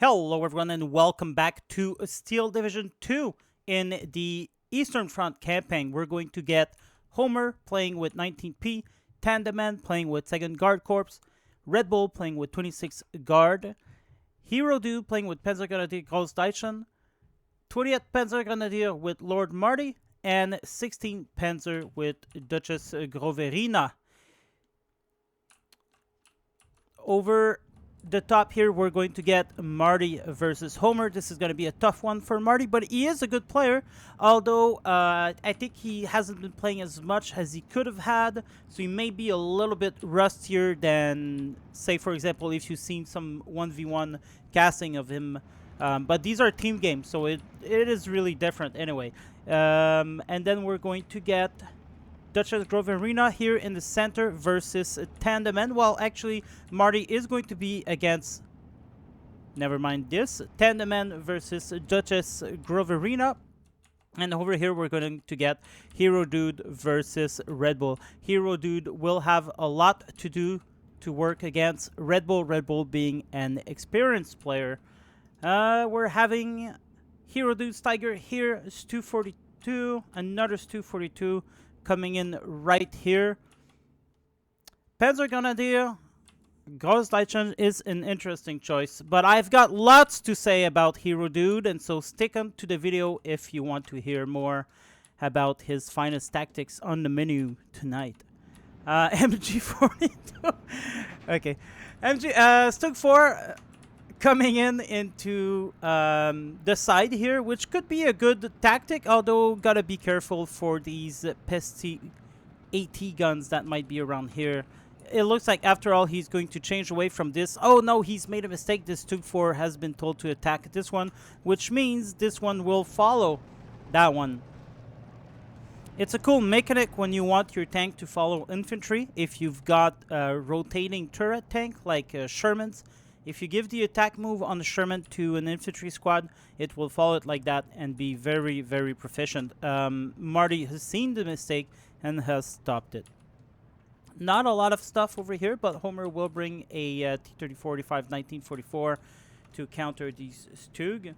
Hello everyone and welcome back to Steel Division 2. In the Eastern Front campaign, we're going to get Homer playing with 19P, Tandeman playing with 2nd Guard Corps, Red Bull playing with 26 Guard, Hero Dude playing with Panzergrenadier Großdeutschland, 20th Panzergrenadier with Lord Marty, and 16 Panzer with Duchess Groverina. Over the top here, we're going to get Marty versus Homer. This is going to be a tough one for Marty, but he is a good player, although I think he hasn't been playing as much as he could have had, so he may be a little bit rustier than, say, for example, if you've seen some 1v1 casting of him. But these are team games, so it is really different anyway. And then we're going to get Duchess Groverina here in the center versus Tandeman. Well, actually, Marty is going to be against, never mind this, Tandeman versus Duchess Groverina. And over here, we're going to get Hero Dude versus Red Bull. Hero Dude will have a lot to do to work against Red Bull being an experienced player. We're having Hero Dude's Tiger here, is 242, another 242. Coming in right here. Panzergrenadier Großdeutschland is an interesting choice, but I've got lots to say about Hero Dude, and so stick on to the video if you want to hear more about his finest tactics on the menu tonight. MG42. Okay. Stug 4 coming into the side here, which could be a good tactic, although gotta be careful for these pesty AT guns that might be around here. It looks like after all he's going to change away from this. Oh no, he's made a mistake. This Stug 4 has been told to attack this one, which means this one will follow that one. It's a cool mechanic when you want your tank to follow infantry. If you've got a rotating turret tank like Sherman's, if you give the attack move on the Sherman to an infantry squad, it will follow it like that and be very, very proficient. Marty has seen the mistake and has stopped it. Not a lot of stuff over here, but Homer will bring a T-34-45 1944 to counter these Stug.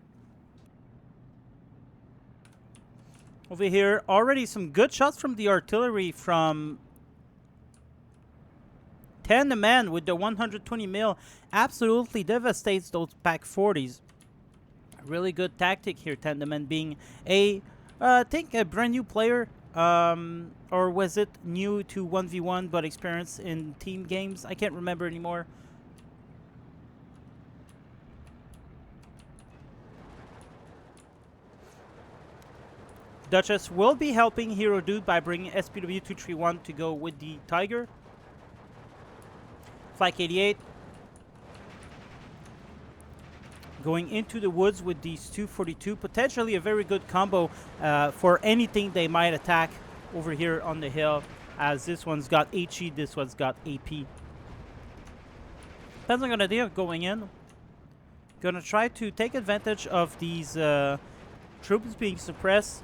Over here, already some good shots from the artillery from Tandeman with the 120 mil. Absolutely devastates those Pak 40s. Really good tactic here, Tandeman being I think a brand new player. Or was it new to 1v1 but experienced in team games? I can't remember anymore. Duchess will be helping Hero Dude by bringing SPW 231 to go with the Tiger. Flak 88 going into the woods with these 242. Potentially a very good combo for anything they might attack over here on the hill, as this one's got HE, this one's got AP. Panzergrenadier going in. Gonna try to take advantage of these troops being suppressed.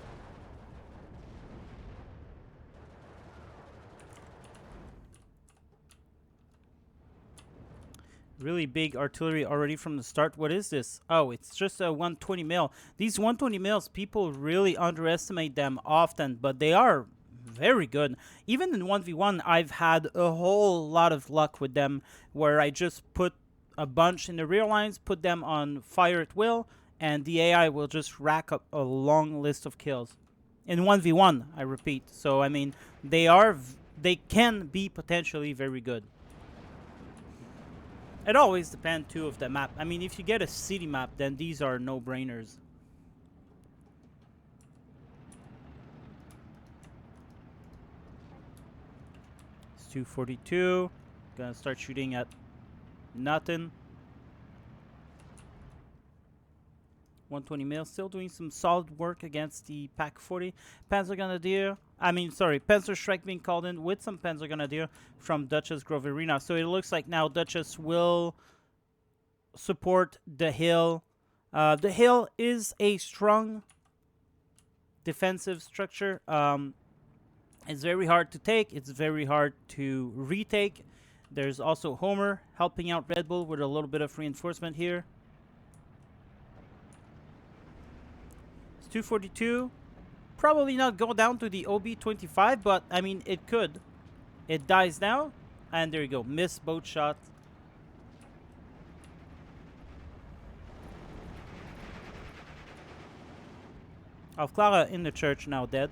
Really big artillery already from the start. What is this? Oh, it's just a 120 mil. These 120 mils, people really underestimate them often, but they are very good. Even in 1v1, I've had a whole lot of luck with them, where I just put a bunch in the rear lines, put them on fire at will, and the AI will just rack up a long list of kills. In 1v1, I repeat. So, I mean, they can be potentially very good. It always depends, too, of the map. I mean, if you get a city map, then these are no-brainers. It's 242. Gonna start shooting at nothing. 120 mil, still doing some solid work against the Pak 40. Panzer Shrek being called in with some Panzergrenadier from Duchess Groverina. So it looks like now Duchess will support the hill. The hill is a strong defensive structure. It's very hard to take. It's very hard to retake. There's also Homer helping out Red Bull with a little bit of reinforcement here. It's 242. Probably not go down to the OB25, but I mean, it could. It dies now. And there you go. Missed both shots. Clara in the church now dead.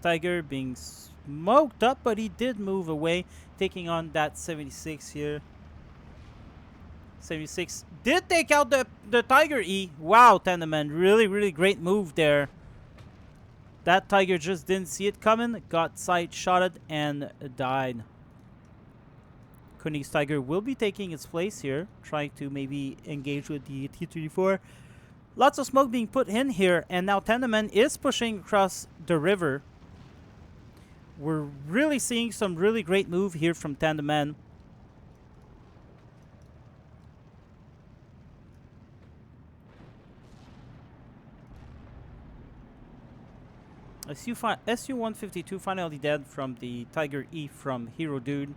Tiger being smoked up, but he did move away, taking on that 76 here. 76 did take out the Tiger E. Wow, Tenderman, really, really great move there. That Tiger just didn't see it coming, got side-shotted, and died. Tiger will be taking its place here, trying to maybe engage with the T-34. Lots of smoke being put in here, and now Tenderman is pushing across the river. We're really seeing some really great move here from Tenderman. SU-152 finally dead from the Tiger E from Hero Dude.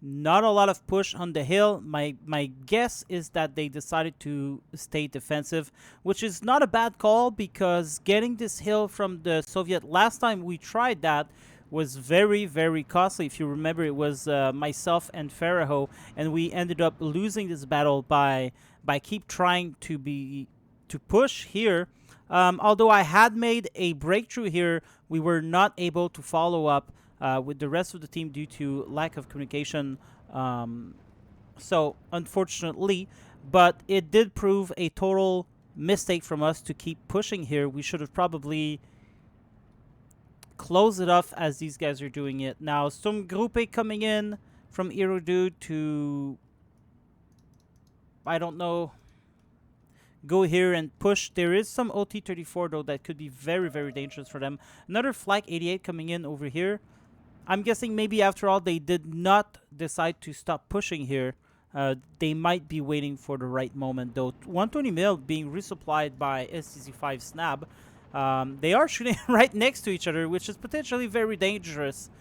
Not a lot of push on the hill. My guess is that they decided to stay defensive, which is not a bad call because getting this hill from the Soviet, last time we tried that, was very, very costly. If you remember, it was myself and Faraho, and we ended up losing this battle by keep trying to push here. Although I had made a breakthrough here, we were not able to follow up with the rest of the team due to lack of communication. So unfortunately, but it did prove a total mistake from us to keep pushing here. We should have probably closed it off as these guys are doing it. Now, Sturmgruppe coming in from Irodu to, I don't know, go here and push. There is some OT-34 though that could be very, very dangerous for them. Another Flak 88 coming in over here. I'm guessing maybe after all they did not decide to stop pushing here. They might be waiting for the right moment though. 120 mil being resupplied by STC-5 Snab. They are shooting right next to each other, which is potentially very dangerous.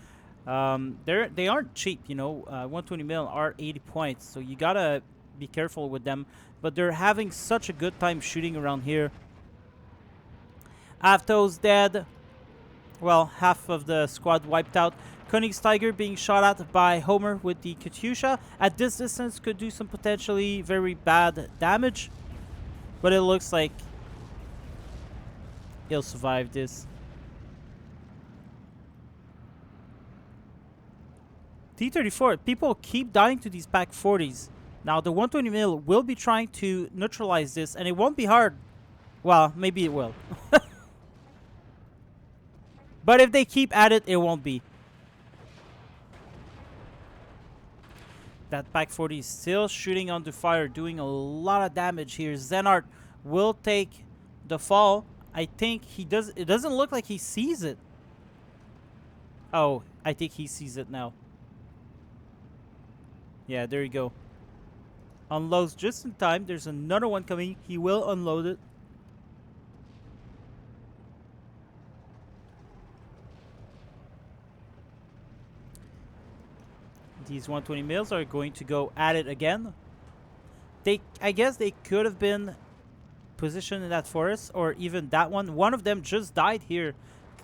They aren't cheap, you know. 120 mil are 80 points, so you gotta be careful with them. But they're having such a good time shooting around here. Avto's dead. Well, half of the squad wiped out. Königstiger being shot at by Homer with the Katyusha. At this distance could do some potentially very bad damage. But it looks like he'll survive this. T-34, people keep dying to these Pack 40s. Now the 120 mil will be trying to neutralize this, and it won't be hard. Well, maybe it will. But if they keep at it, it won't be. That Pack 40 is still shooting under fire, doing a lot of damage here. Zenart will take the fall. I think he does. It doesn't look like he sees it. Oh, I think he sees it now. Yeah, there you go. Unloads just in time. There's another one coming. He will unload it. These 120 mils are going to go at it again. I guess they could have been positioned in that forest, or even that one. One of them just died here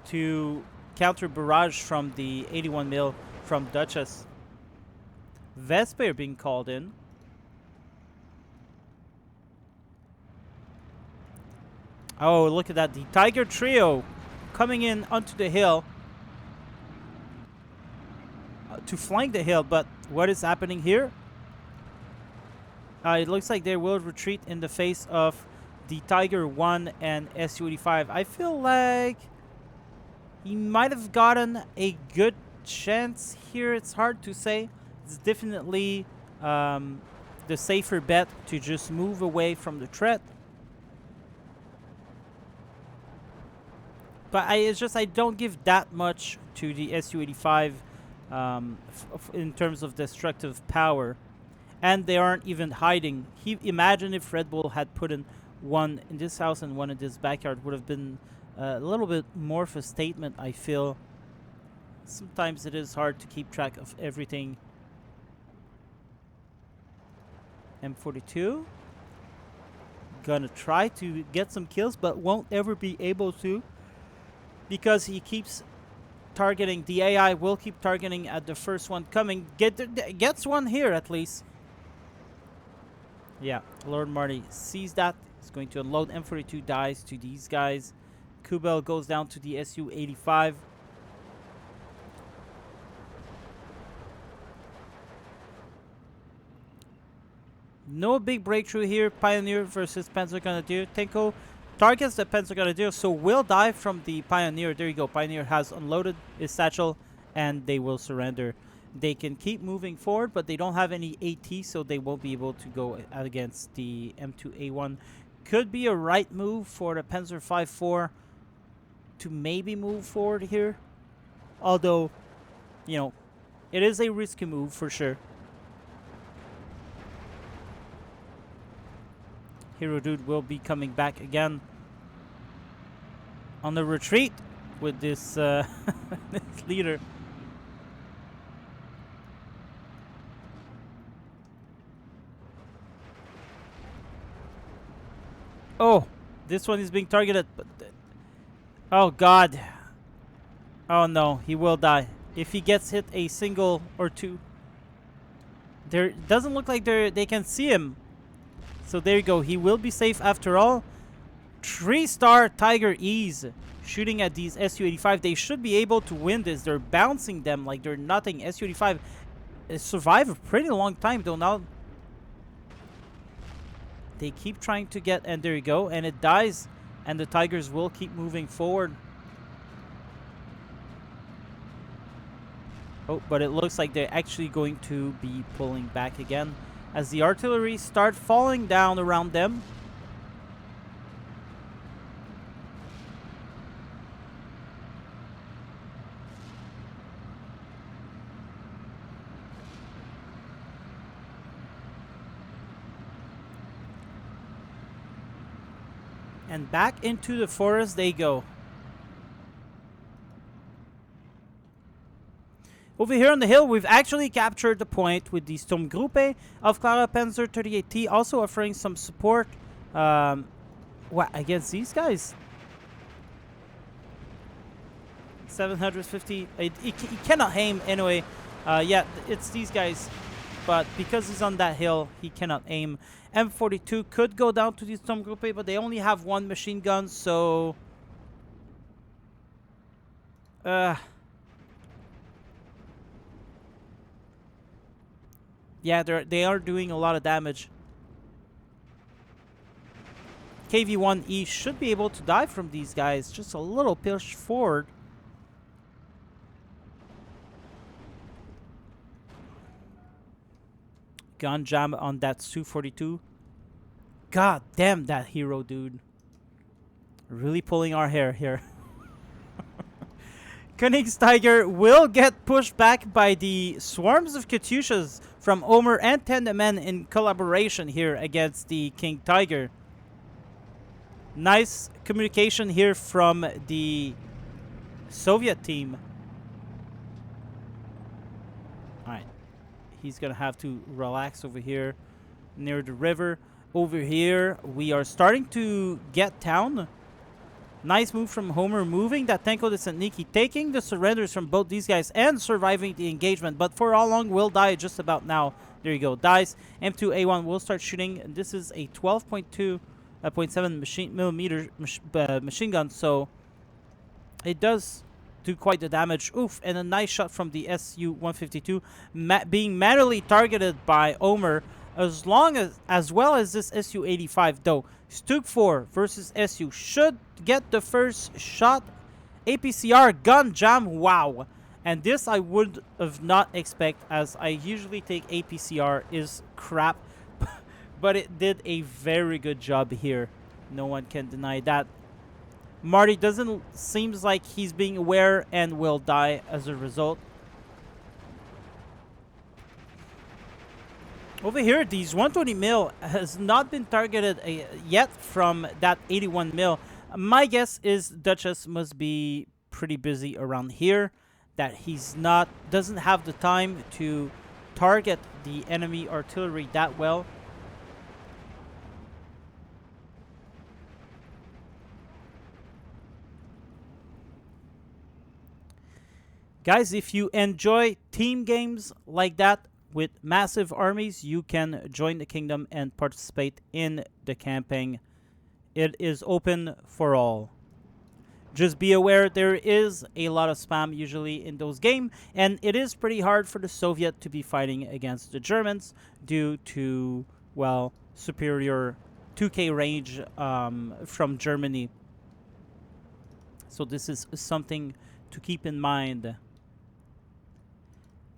to counter barrage from the 81 mil from Duchess. Vesper being called in. Oh, look at that. The Tiger Trio coming in onto the hill to flank the hill. But what is happening here? It looks like they will retreat in the face of the Tiger 1 and Su-85. I feel like he might have gotten a good chance here. It's hard to say. It's definitely the safer bet to just move away from the threat. But I don't give that much to the Su-85 in terms of destructive power. And they aren't even hiding. Imagine if Red Bull had put in one in this house and one in this backyard. Would have been a little bit more of a statement, I feel. Sometimes it is hard to keep track of everything. M42. Gonna try to get some kills, but won't ever be able to. Because he keeps targeting. The AI will keep targeting at the first one coming. Gets one here at least. Yeah, Lord Marty sees that. He's going to unload. M42 dies to these guys. Kubel goes down to the Su-85. No big breakthrough here. Pioneer versus Panzer Grenadier. Tenko targets the Panzer Grenadier, so will die from the Pioneer. There you go. Pioneer has unloaded his satchel, and they will surrender. They can keep moving forward, but they don't have any AT, so they won't be able to go against the M2A1. Could be a right move for the Panzer 5-4 to maybe move forward here. Although, you know, it is a risky move for sure. Hero Dude will be coming back again on the retreat with this, this leader. Oh, this one is being targeted. But oh God, Oh no, he will die. If he gets hit a single or two. There doesn't look like they can see him. So there you go. He will be safe after all. 3-star Tiger E's shooting at these Su-85. They should be able to win this. They're bouncing them like they're nothing. Su-85 survive a pretty long time though. Now they keep trying to get, and there you go, and it dies, and the Tigers will keep moving forward. Oh, but it looks like they're actually going to be pulling back again as the artillery start falling down around them. And back into the forest they go. Over here on the hill, we've actually captured the point with the Sturmgruppe of Clara Panzer 38T, also offering some support against these guys. 750. He cannot aim anyway. Yeah, it's these guys. But because he's on that hill, he cannot aim. M42 could go down to the Sturmgruppe, but they only have one machine gun, so... yeah, they are doing a lot of damage. KV-1E should be able to die from these guys. Just a little push forward. Gun jam on that Su-42. God damn that hero, dude. Really pulling our hair here. Königstiger will get pushed back by the swarms of Katyushas from Omer and Tendemen in collaboration here against the King Tiger. Nice communication here from the Soviet team. Alright. He's going to have to relax over here near the river. Over here, we are starting to get town. Nice move from Homer, moving that Tenko Descentniki, taking the surrenders from both these guys and surviving the engagement. But for how long will die just about now. There you go, dies. M2A1 will start shooting. And this is a 12.7 millimeter machine gun, so it does do quite the damage. Oof, and a nice shot from the Su-152 being manually targeted by Omer, as well as this Su-85 though. Stug 4 versus Su should get the first shot. APCR gun jam, wow. And this I would have not expect, as I usually take APCR is crap. But it did a very good job here. No one can deny that. Marty seems like he's being aware and will die as a result. Over here, these 120 mil has not been targeted yet from that 81 mil. My guess is Duchess must be pretty busy around here, that doesn't have the time to target the enemy artillery that well. Guys, if you enjoy team games like that with massive armies, you can join the kingdom and participate in the campaign. It is open for all. Just be aware there is a lot of spam usually in those games, and it is pretty hard for the Soviet to be fighting against the Germans due to, well, superior 2K range from Germany. So this is something to keep in mind.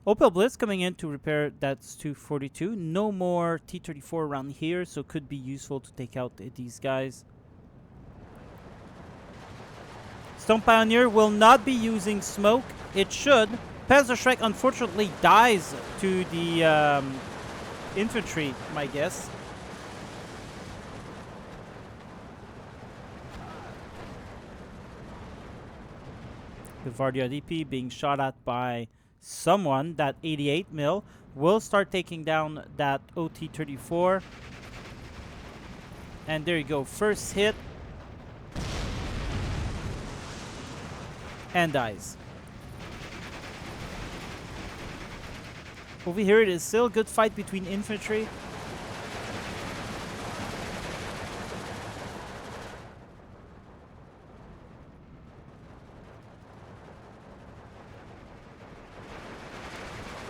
Opel Blitz coming in to repair that Stu-42. No more T-34 around here, so could be useful to take out these guys. Stone Pioneer will not be using smoke. It should. Panzerschreck unfortunately dies to the infantry, my guess. The Vardia DP being shot at by someone. That 88 mil will start taking down that OT-34. And there you go. First hit. And dies. Over here, it is still a good fight between infantry.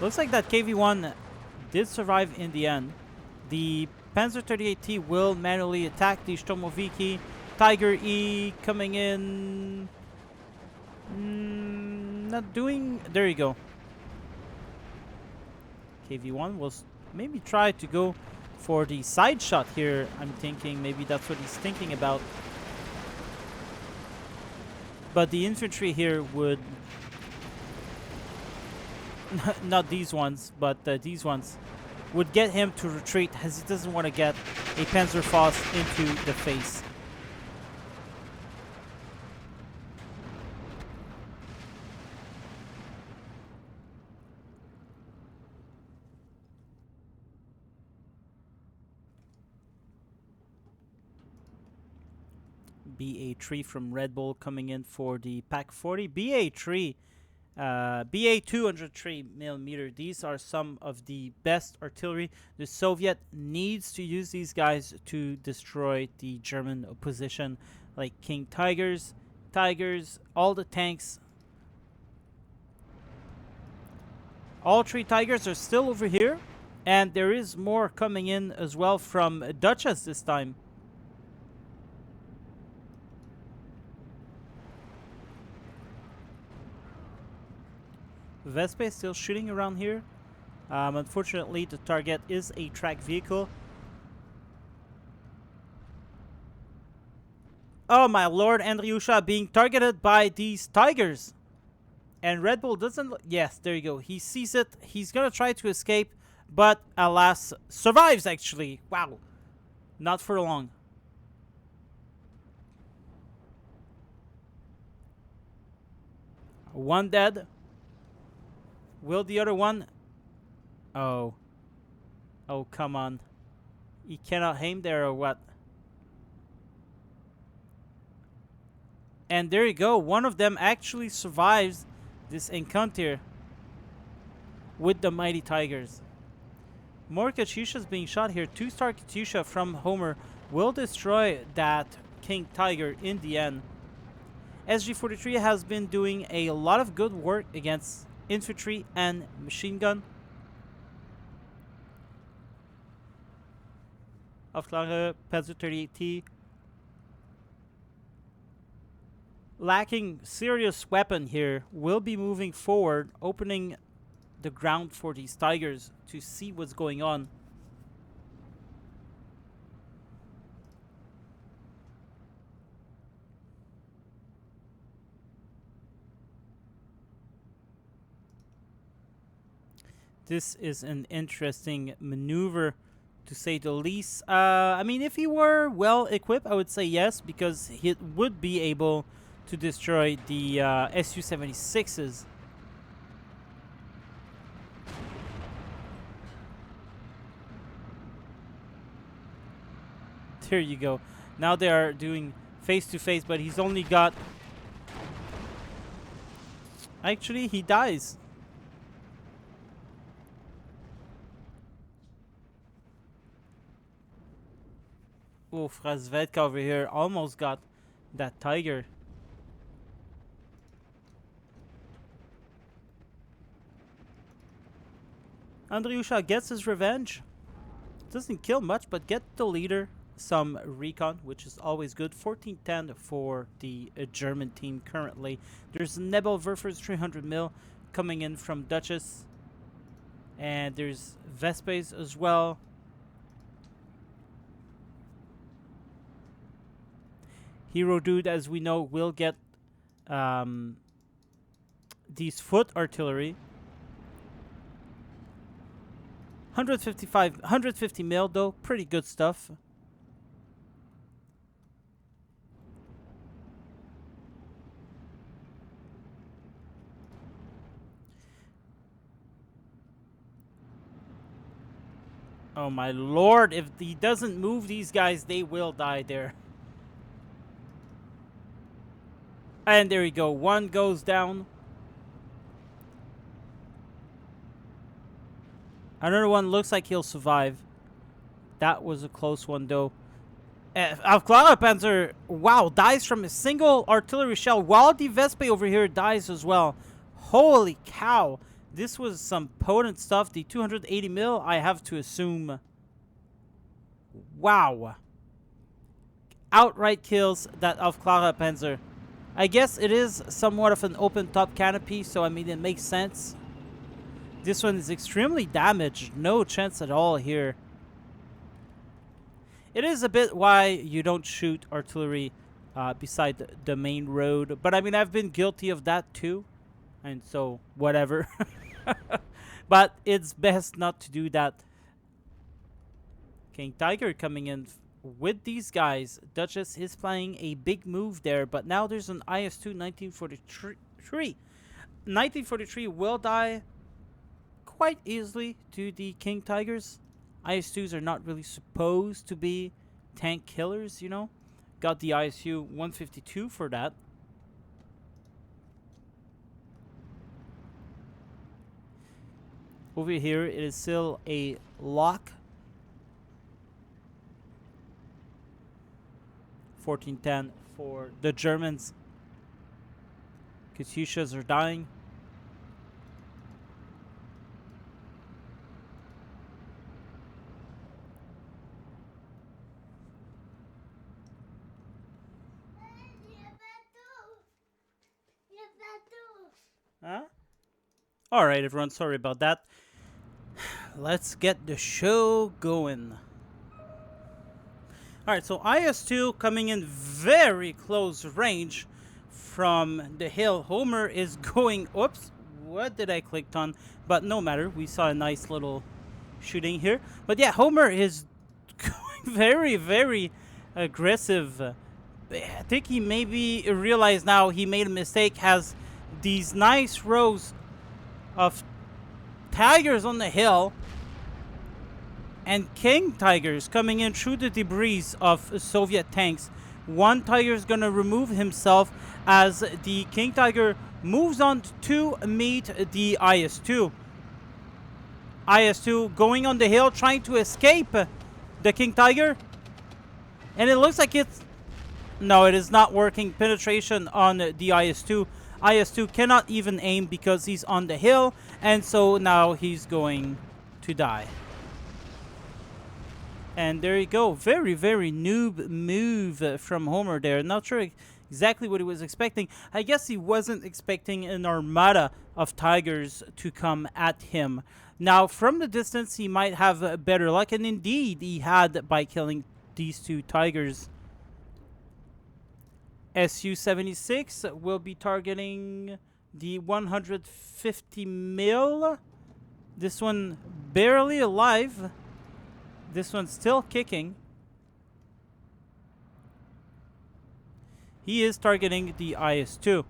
Looks like that KV-1 did survive in the end. The Panzer 38T will manually attack the Sturmoviki. Tiger E coming in. Not doing. There you go. KV-1 will maybe try to go for the side shot here. I'm thinking maybe that's what he's thinking about. But the infantry here would. Not these ones, but these ones would get him to retreat as he doesn't want to get a Panzerfaust into the face. BA3 from Red Bull coming in for the Pak 40. BA3, BA 203mm. These are some of the best artillery. The Soviet needs to use these guys to destroy the German opposition, like King Tigers, all the tanks. All 3 Tigers are still over here, and there is more coming in as well from Duchess this time. Vespa is still shooting around here. Unfortunately, the target is a track vehicle. Oh my lord, Andriusha being targeted by these Tigers. And Red Bull doesn't... Yes, there you go. He sees it. He's going to try to escape, but alas, survives actually. Wow. Not for long. One dead. Will the other one... Oh. Oh, come on. He cannot aim there or what? And there you go. One of them actually survives this encounter with the Mighty Tigers. More Katyushas being shot here. 2-star Katyusha from Homer will destroy that King Tiger in the end. SG-43 has been doing a lot of good work against infantry and machine gun. Afklare Panzer 38T. Lacking serious weapon here, will be moving forward, opening the ground for these Tigers to see what's going on. This is an interesting maneuver, to say the least. I mean, if he were well equipped, I would say yes, because he would be able to destroy the Su-76s. There you go. Now they are doing face-to-face, but he's only got... Actually, he dies. Oof, Razvedka over here almost got that Tiger. Andriusha gets his revenge. Doesn't kill much, but get the leader some recon, which is always good. 1410 for the German team currently. There's Nebelwerfer's 300mm coming in from Duchess. And there's Vespes as well. Hero Dude, as we know, will get these foot artillery. 150 mil though, pretty good stuff. Oh my lord, if he doesn't move these guys, they will die there. And there you go, one goes down. Another one looks like he'll survive. That was a close one, though. Panzer, wow, dies from a single artillery shell, while the Vespe over here dies as well. Holy cow. This was some potent stuff. The 280 mil, I have to assume. Wow. Outright kills that Panzer. I guess it is somewhat of an open top canopy, so I mean, it makes sense. This one is extremely damaged. No chance at all here. It is a bit why you don't shoot artillery beside the main road. But I mean, I've been guilty of that too. And so, whatever. But it's best not to do that. King Tiger coming in with these guys. Duchess is playing a big move there. But now there's an IS-2 1943. 1943 will die quite easily to the King Tigers. IS-2s are not really supposed to be tank killers, you know. Got the ISU 152 for that. Over here, it is still a lock. 1410 for the Germans. Katyushas are dying. Huh? Alright, everyone, sorry about that. Let's get the show going. Alright, so IS-2 coming in very close range from the hill. Homer is going... Oops, what did I click on? But no matter, we saw a nice little shooting here. But yeah, Homer is going very, very aggressive. I think he maybe realized now he made a mistake, has these nice rows of Tigers on the hill and King Tigers coming in through the debris of Soviet tanks. One Tiger is going to remove himself as the King Tiger moves on to meet the IS-2. IS-2 going on the hill, trying to escape the King Tiger. And it looks like it's... No, it is not working. Penetration on the IS-2. IS-2 cannot even aim because he's on the hill, and so now he's going to die. And there you go. Very, very noob move from Homer there. Not sure exactly what he was expecting. I guess he wasn't expecting an armada of Tigers to come at him. Now, from the distance, he might have better luck, and indeed, he had by killing these two Tigers. Su-76 will be targeting the 150 mil. This one barely alive. This one's still kicking. He is targeting the IS-2.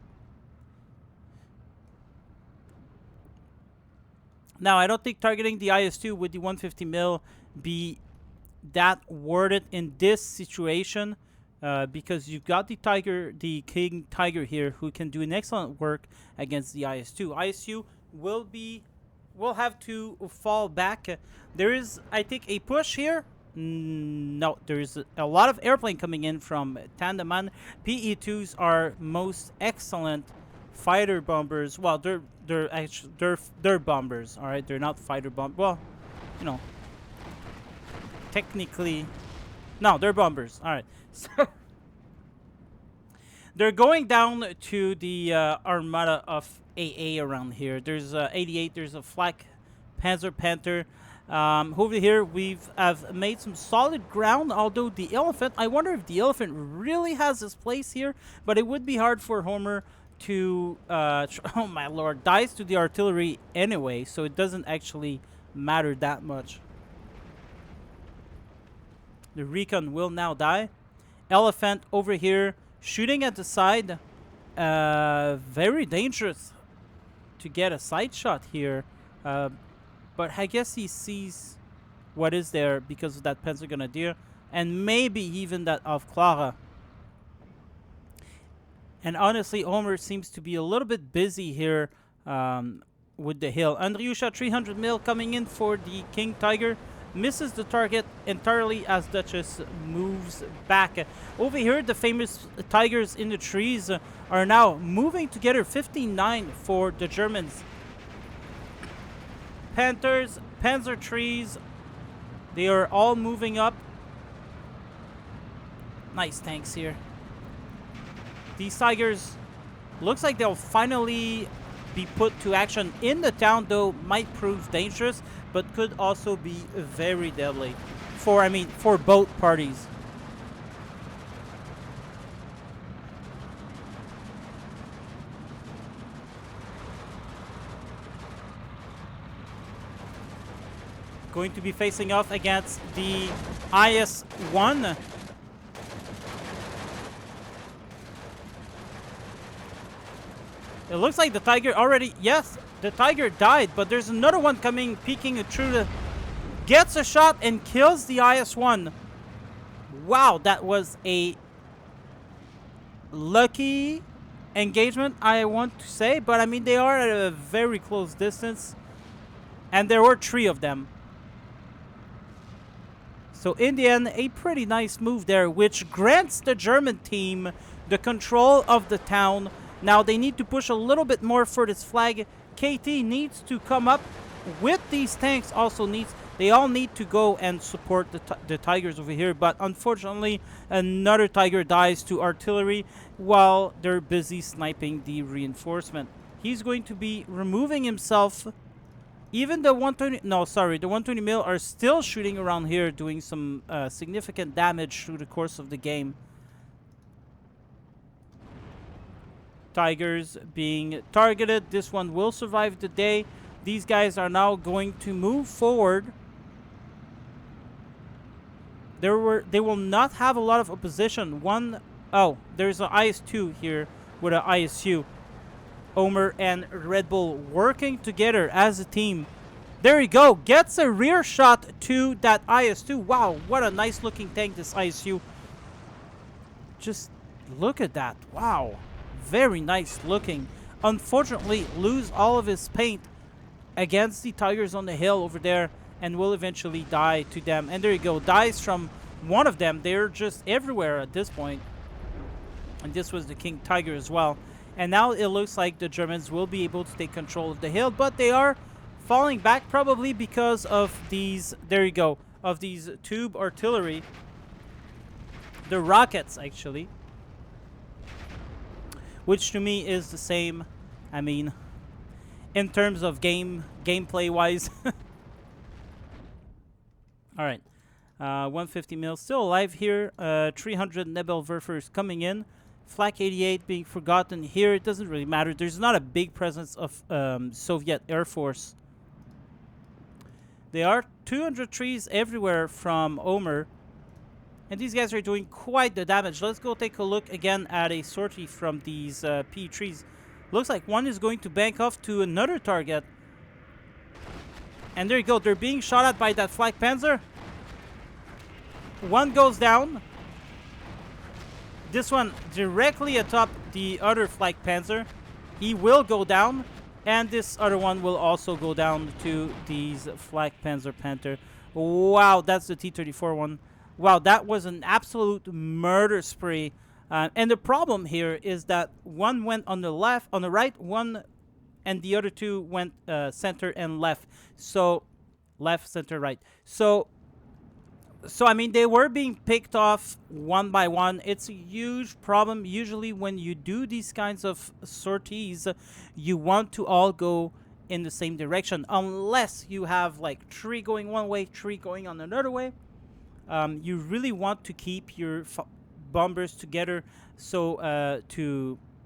Now, I don't think targeting the IS-2 with the 150 mil be that worth it in this situation. Because you've got the King Tiger here, who can do an excellent work against the IS-2. ISU will have to fall back. There is, I think, a push here. No, there is a lot of airplane coming in from Tandaman. PE-2s are most excellent fighter bombers. Well, they're bombers. All right, they're not fighter bomb. Well, you know, technically, no, they're bombers. All right. So they're going down to the armada of AA around here. There's 88. There's a flak Panzer Panther. Over here, have made some solid ground. Although the elephant, I wonder if the elephant really has his place here. But it would be hard for Homer to. Oh my lord, dies to the artillery anyway, so it doesn't actually matter that much. The recon will now die. Elephant over here shooting at the side. Very dangerous to get a side shot here. But I guess he sees what is there because of that Panzer Grenadier. And maybe even that of Clara. And honestly, Homer seems to be a little bit busy here with the hill. Andriusha 300 mil coming in for the King Tiger. Misses the target entirely as Duchess moves back. Over here, the famous tigers in the trees are now moving together. 59 for the Germans. Panthers, Panzer trees, they are all moving up. Nice tanks here. These tigers, looks like they'll finally be put to action in the town, though might prove dangerous, but could also be very deadly for both parties. Going to be facing off against the IS-1. It looks like the Tiger already... Yes, the Tiger died, but there's another one coming, peeking through the... Gets a shot and kills the IS-1. Wow, that was a lucky engagement, I want to say. But, I mean, they are at a very close distance. And there were 3 of them. So, in the end, a pretty nice move there, which grants the German team the control of the town. Now, they need to push a little bit more for this flag. KT needs to come up with these tanks. They all need to go and support the Tigers over here. But, unfortunately, another Tiger dies to artillery while they're busy sniping the reinforcement. He's going to be removing himself. Even the 120... No, sorry. The 120 mil are still shooting around here, doing some significant damage through the course of the game. Tigers being targeted. This one will survive the day. These guys are now going to move forward. They will not have a lot of opposition. There's an IS-2 here with an ISU. Omer and Red Bull working together as a team. There you go. Gets a rear shot to that IS-2. Wow, what a nice looking tank, this ISU. Just look at that. Wow. Very nice looking. Unfortunately, lose all of his paint against the Tigers on the hill over there and will eventually die to them. And there you go. Dies from one of them. They're just everywhere at this point. And this was the King Tiger as well. And now it looks like the Germans will be able to take control of the hill, but they are falling back probably because of these, there you go, of these tube artillery. The rockets, actually. Which to me is the same, I mean, in terms of gameplay-wise. Alright. 150 mil still alive here. 300 Nebelwerfers coming in. Flak 88 being forgotten here. It doesn't really matter. There's not a big presence of Soviet Air Force. There are 200 trees everywhere from Omer. And these guys are doing quite the damage. Let's go take a look again at a sortie from these P trees. Looks like one is going to bank off to another target. And there you go. They're being shot at by that Flak Panzer. One goes down. This one directly atop the other Flak Panzer. He will go down. And this other one will also go down to these Flak Panzer Panther. Wow, that's the T-34 one. Wow, that was an absolute murder spree. And the problem here is that one went on the left, on the right, one and the other two went center and left. So, left, center, right. So I mean, they were being picked off one by one. It's a huge problem. Usually when you do these kinds of sorties, you want to all go in the same direction. Unless you have like 3 going one way, 3 going on another way. You really want to keep your bombers together so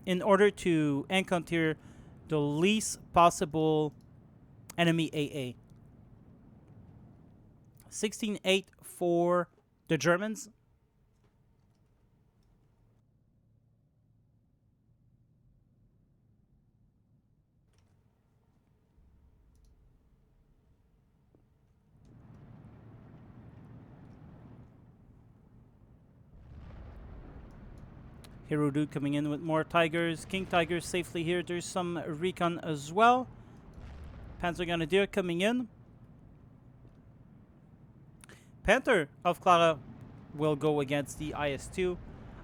in order to encounter the least possible enemy AA. 16-8 for the Germans. Hero Dude coming in with more Tigers. King Tigers safely here. There's some recon as well. Panzer Grenadier coming in. Panther of Clara will go against the IS-2.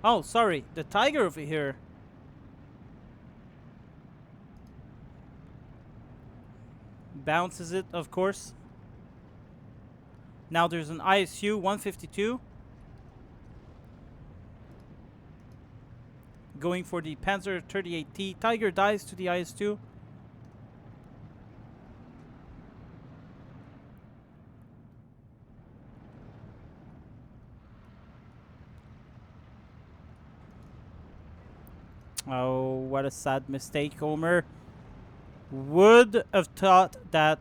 Oh, sorry, the Tiger over here. Bounces it, of course. Now there's an ISU 152. Going for the Panzer 38T. Tiger dies to the IS-2. Oh, what a sad mistake. Homer would have thought that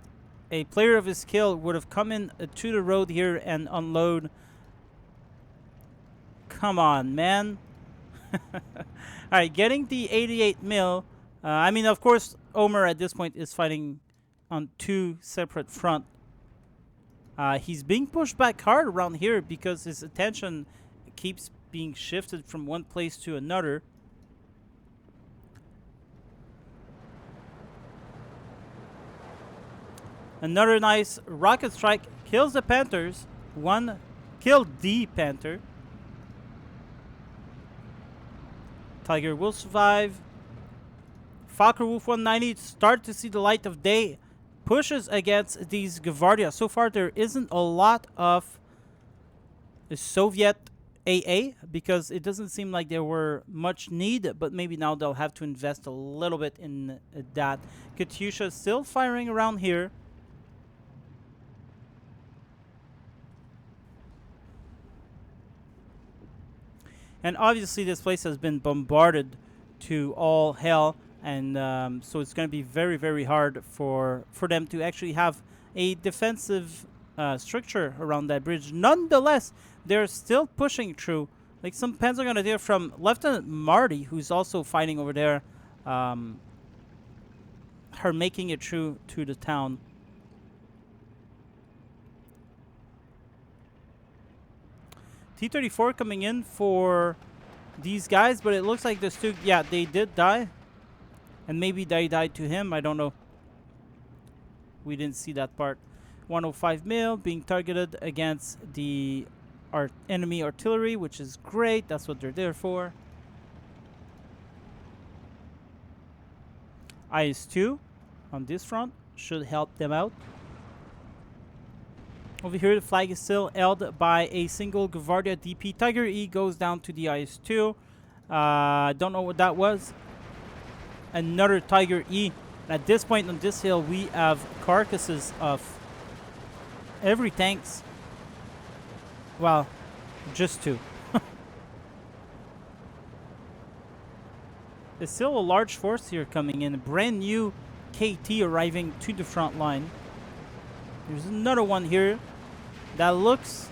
a player of his skill would have come in to the road here and unload. Come on, man. Alright, getting the 88 mil. I mean, of course, Omer at this point is fighting on two separate fronts. He's being pushed back hard around here because his attention keeps being shifted from one place to another. Another nice rocket strike kills the Panthers. One killed the Panther. Tiger will survive. Fokker Wolf 190 start to see the light of day. Pushes against these Gavardia. So far there isn't a lot of Soviet AA because it doesn't seem like there were much need, but maybe now they'll have to invest a little bit in that. Katyusha is still firing around here. And obviously this place has been bombarded to all hell, and so it's going to be very, very hard for them to actually have a defensive structure around that bridge. Nonetheless, they're still pushing through. Like some Panzer Grenadier from Lieutenant Marty, who's also fighting over there, are making it through to the town. T-34 coming in for these guys, but it looks like the Stug, yeah, they did die. And maybe they died to him, I don't know. We didn't see that part. 105 mil being targeted against the enemy artillery, which is great. That's what they're there for. IS-2 on this front should help them out. Over here, the flag is still held by a single Gavardia DP. Tiger E goes down to the IS-2. Don't know what that was. Another Tiger E. At this point on this hill, we have carcasses of every tanks. Well, just two. There's still a large force here coming in. A brand new KT arriving to the front line. There's another one here that looks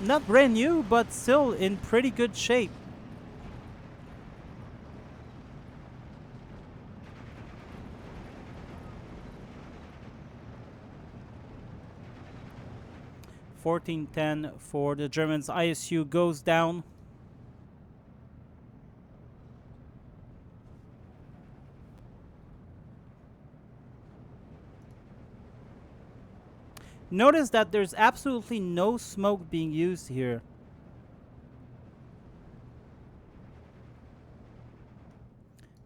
not brand new, but still in pretty good shape. $14-10 for the Germans. ISU goes down. Notice that there's absolutely no smoke being used here.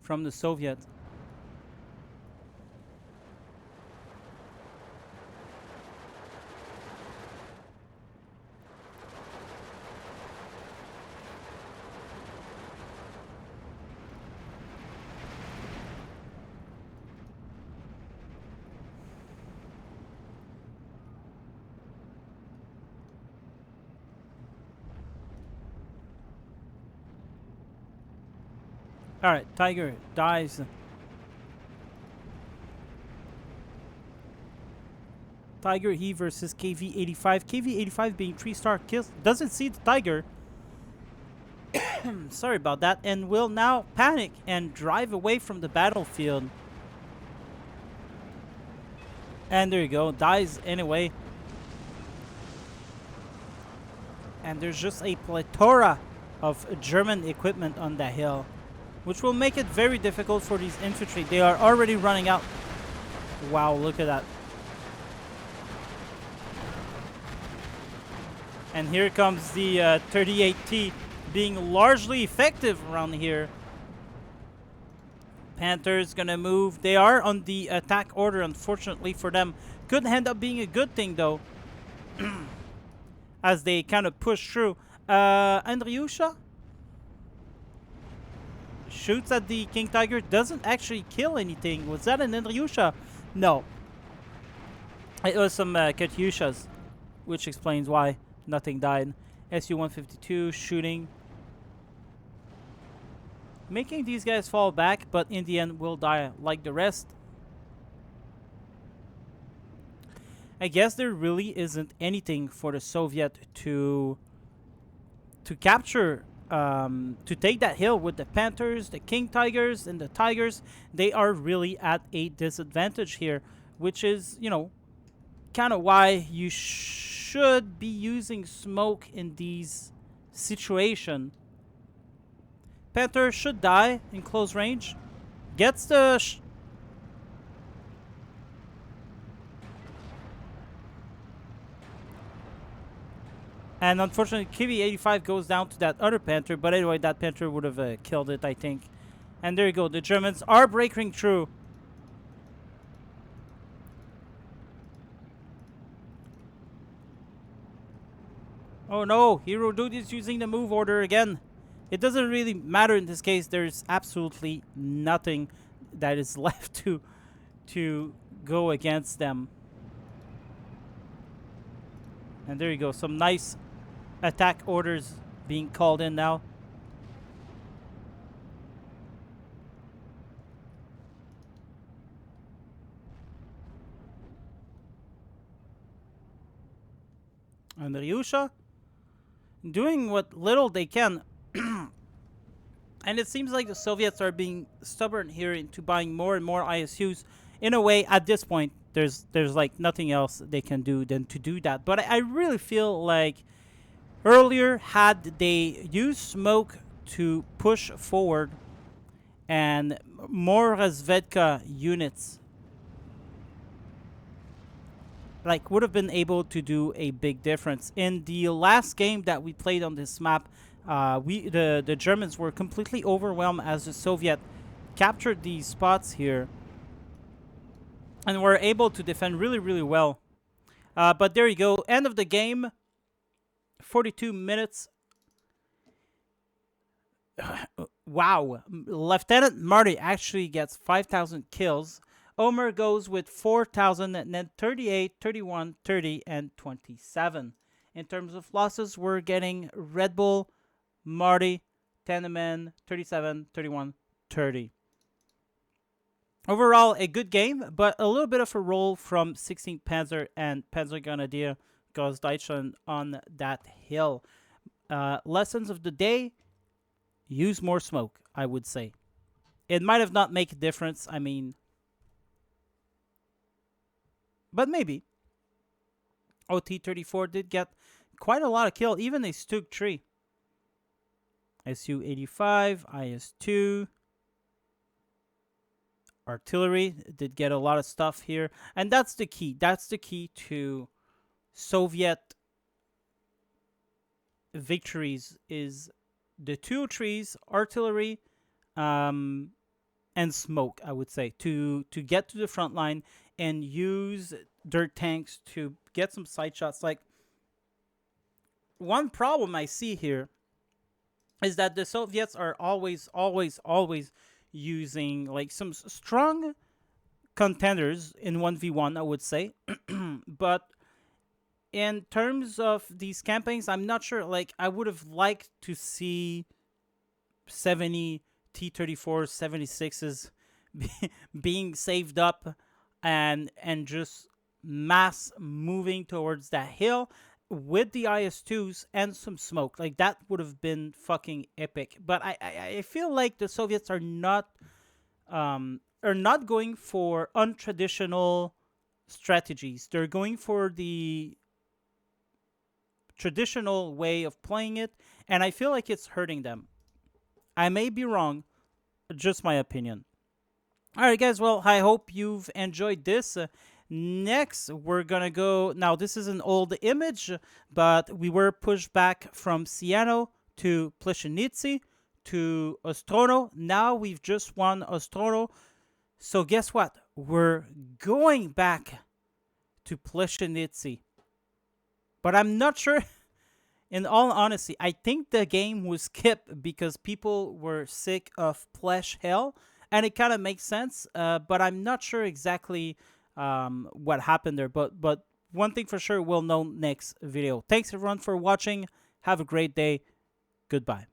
From the Soviets. Alright, Tiger dies. Tiger he versus KV-85. KV-85 being 3-star kills. Doesn't see the Tiger. Sorry about that. And will now panic and drive away from the battlefield. And there you go. Dies anyway. And there's just a plethora of German equipment on that hill, which will make it very difficult for these infantry. They are already running out. Wow, look at that. And here comes the 38T being largely effective around here. Panthers gonna move. They are on the attack order, unfortunately for them. Could end up being a good thing, though, as they kind of push through. Andriusha shoots at the King Tiger. Doesn't actually kill anything. Was that an Andriusha? No. It was some Katyushas, which explains why nothing died. SU-152 shooting. Making these guys fall back, but in the end will die like the rest. I guess there really isn't anything for the Soviet to capture, to take that hill with the Panthers, the King Tigers, and the Tigers. They are really at a disadvantage here, which is, you know, kind of why you should be using smoke in these situations. Panther should die in close range. Gets the... and unfortunately, Kiwi-85 goes down to that other Panther. But anyway, that Panther would have killed it, I think. And there you go. The Germans are breaking through. Oh no, Hero Dude is using the move order again. It doesn't really matter in this case. There's absolutely nothing that is left to go against them. And there you go. Some nice attack orders being called in now. And Ryusha doing what little they can. And it seems like the Soviets are being stubborn here into buying more and more ISUs. In a way, at this point, there's like nothing else they can do than to do that. But I really feel like earlier, had they used smoke to push forward and more Razvedka units, like, would have been able to do a big difference. In the last game that we played on this map, the Germans were completely overwhelmed as the Soviet captured these spots here and were able to defend really, really well. But there you go. End of the game. 42 minutes. Wow. Lieutenant Marty actually gets 5,000 kills. Omer goes with 4,000 and then 38, 31, 30, and 27. In terms of losses, we're getting Red Bull, Marty, Teneman, 37, 31, 30. Overall, a good game, but a little bit of a roll from 16th Panzer and Panzergrenadier Großdeutschland on that hill. Lessons of the day: use more smoke, I would say. It might have not made a difference, I mean, but maybe. OT-34 did get quite a lot of kills, even a Stug 3. SU-85, IS-2. Artillery did get a lot of stuff here. And that's the key. That's the key to Soviet victories, is the 203s, artillery, and smoke, I would say, to get to the front line and use dirt tanks to get some side shots. Like, one problem I see here is that the Soviets are always using like some strong contenders in 1v1, I would say. But in terms of these campaigns, I'm not sure. Like, I would have liked to see 70 T-34s, 76s being saved up and just mass moving towards that hill with the IS-2s and some smoke. Like, that would have been fucking epic. But I feel like the Soviets are not going for untraditional strategies. They're going for the traditional way of playing it, and I feel like it's hurting them. I may be wrong, just my opinion. All right, guys. Well, I hope you've enjoyed this. Next, we're gonna go. Now, this is an old image, but we were pushed back from Siano to Pleshinitsi to Ostrono. Now we've just won Ostrono. So guess what? We're going back to Pleshinitsi. But I'm not sure. In all honesty, I think the game was skipped because people were sick of Plesh Hell, and it kind of makes sense. But I'm not sure exactly what happened there. But one thing for sure, we'll know next video. Thanks everyone for watching. Have a great day. Goodbye.